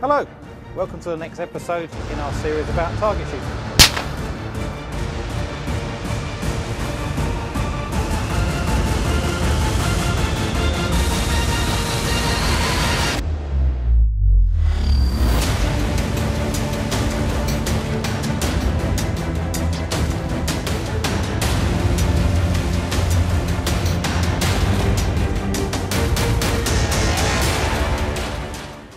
Hello, welcome to the next episode in our series about target shooting.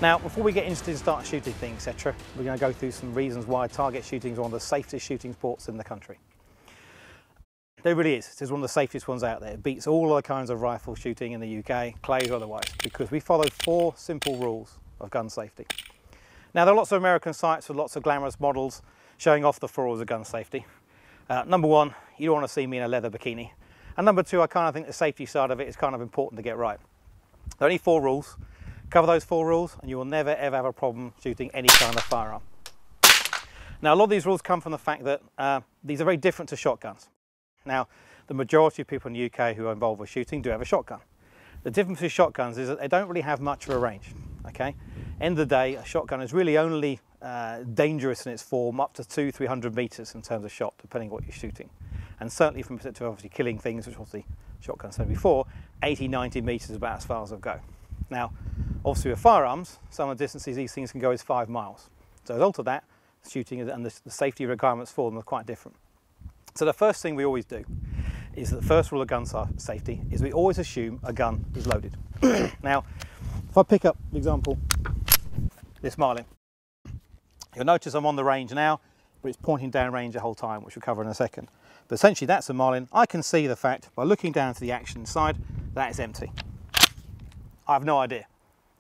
Now, before we get into the start shooting thing, etc., we're going to go through some reasons why target shooting is one of the safest shooting sports in the country. There really is. It's one of the safest ones out there. It beats all other kinds of rifle shooting in the UK, clays or otherwise, because we follow 4 simple rules of gun safety. Now, there are lots of American sites with lots of glamorous models showing off the 4 rules of gun safety. Number 1, you don't want to see me in a leather bikini. And number 2, I kind of think the safety side of it is kind of important to get right. There are only 4 rules. Cover those 4 rules and you will never ever have a problem shooting any kind of firearm. Now, a lot of these rules come from the fact that these are very different to shotguns. Now, the majority of people in the UK who are involved with shooting do have a shotgun. The difference with shotguns is that they don't really have much of a range, okay? End of the day, a shotgun is really only dangerous in its form up to 200-300 meters in terms of shot, depending on what you're shooting. And certainly from to obviously killing things, which obviously shotguns said before, 80-90 meters is about as far as they'll go. Now, obviously with firearms, some of the distances these things can go is 5 miles. So as a result of that, shooting and the safety requirements for them are quite different. So the first thing we always do is that the first rule of gun safety is we always assume a gun is loaded. Now, if I pick up, for example, this Marlin, you'll notice I'm on the range now, but it's pointing down range the whole time, which we'll cover in a second. But essentially that's a Marlin. I can see the fact by looking down to the action side that it's empty. I have no idea.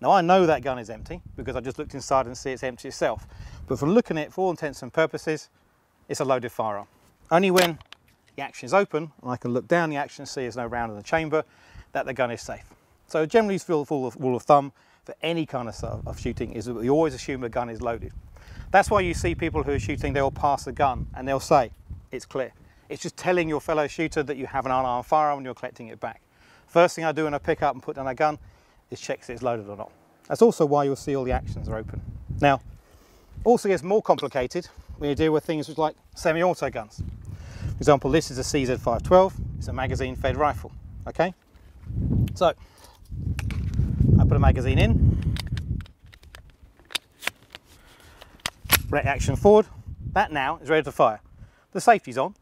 Now, I know that gun is empty because I just looked inside and see it's empty itself. But from looking at it, for all intents and purposes, it's a loaded firearm. Only when the action is open and I can look down the action and see there's no round in the chamber, that the gun is safe. So generally, the rule of thumb for any kind of shooting is that we always assume a gun is loaded. That's why you see people who are shooting, they'll pass a gun and they'll say, it's clear. It's just telling your fellow shooter that you have an unarmed firearm and you're collecting it back. First thing I do when I pick up and put down a gun is check if it's loaded or not. That's also why you'll see all the actions are open. Now, also gets more complicated when you deal with things like semi-auto guns. For example, this is a CZ512, it's a magazine-fed rifle, okay? So, I put a magazine in, brake action forward, that now is ready to fire. The safety's on,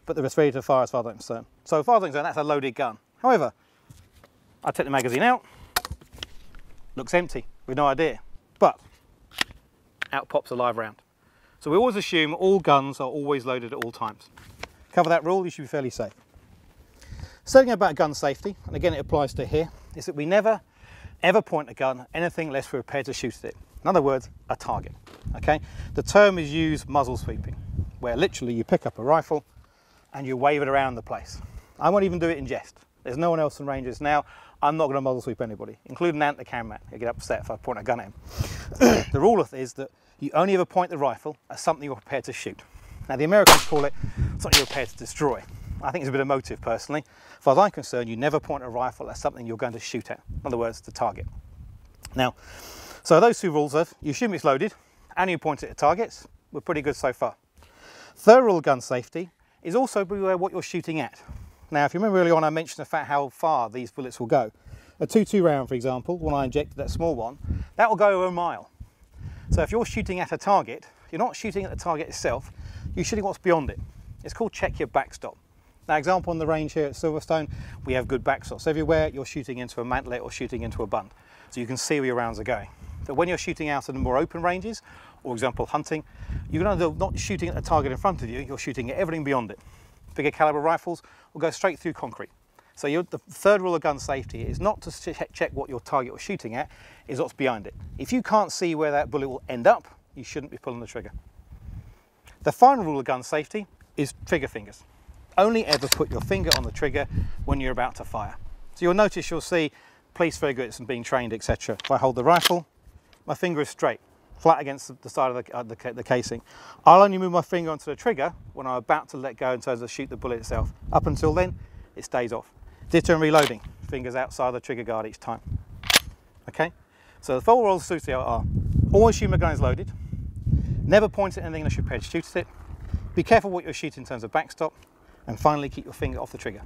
but it's ready to fire as far as I'm concerned. So as far as I'm concerned, that's a loaded gun. However, I take the magazine out, looks empty, with no idea, but out pops a live round. So we always assume all guns are always loaded at all times. Cover that rule, you should be fairly safe. Second thing about gun safety, and again it applies to here, is that we never ever point a gun at anything unless we're prepared to shoot at it. In other words, a target, okay? The term is used muzzle sweeping, where literally you pick up a rifle and you wave it around the place. I won't even do it in jest. There's no one else in ranges now. I'm not going to muzzle sweep anybody, including Ant the cameraman. He'll get upset if I point a gun at him. The rule is that you only ever point the rifle at something you're prepared to shoot. Now, the Americans call it something you're prepared to destroy. I think it's a bit emotive, personally. As far as I'm concerned, you never point a rifle at something you're going to shoot at. In other words, the target. Now, so those 2 rules are, you assume it's loaded, and you point it at targets. We're pretty good so far. Third rule of gun safety is also beware what you're shooting at. Now, if you remember earlier on, I mentioned the fact how far these bullets will go. A .22 round, for example, when I injected that small one, that will go over a mile. So if you're shooting at a target, you're not shooting at the target itself, you're shooting what's beyond it. It's called check your backstop. Now, example on the range here at Silverstone, we have good backstops. Everywhere you're shooting into a mantlet or shooting into a bund, so you can see where your rounds are going. But when you're shooting out in the more open ranges, or example hunting, you're not shooting at the target in front of you, you're shooting at everything beyond it. Bigger caliber rifles will go straight through concrete. So the third rule of gun safety is not to check what your target was shooting at, is what's behind it. If you can't see where that bullet will end up, you shouldn't be pulling the trigger. The final rule of gun safety is trigger fingers. Only ever put your finger on the trigger when you're about to fire. So you'll see police very good at being trained, etc. If I hold the rifle, my finger is straight, flat against the side of the casing. I'll only move my finger onto the trigger when I'm about to let go in terms of shoot the bullet itself. Up until then, it stays off. Ditto and reloading, fingers outside the trigger guard each time. Okay, so the 4 rules are Always assume a gun is loaded. Never point at anything unless you're prepared to shoot at it. Be careful what you're shooting in terms of backstop. And finally, keep your finger off the trigger.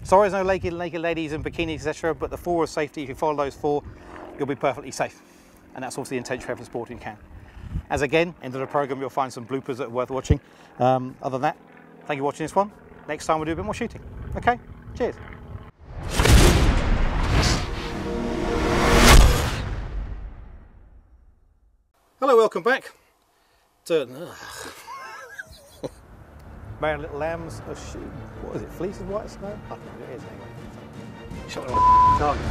Sorry there's no naked ladies and bikinis, etc., but the 4 rules of safety, if you follow those 4, you'll be perfectly safe. And that's also the intention for every sport you can. As again, end of the program, you'll find some bloopers that are worth watching. Other than that, thank you for watching this one. Next time we'll do a bit more shooting. Okay, cheers. Hello, welcome back to Married Little Lambs. What is it? Fleece of white snow? I don't know what it is anyway. Shot the target.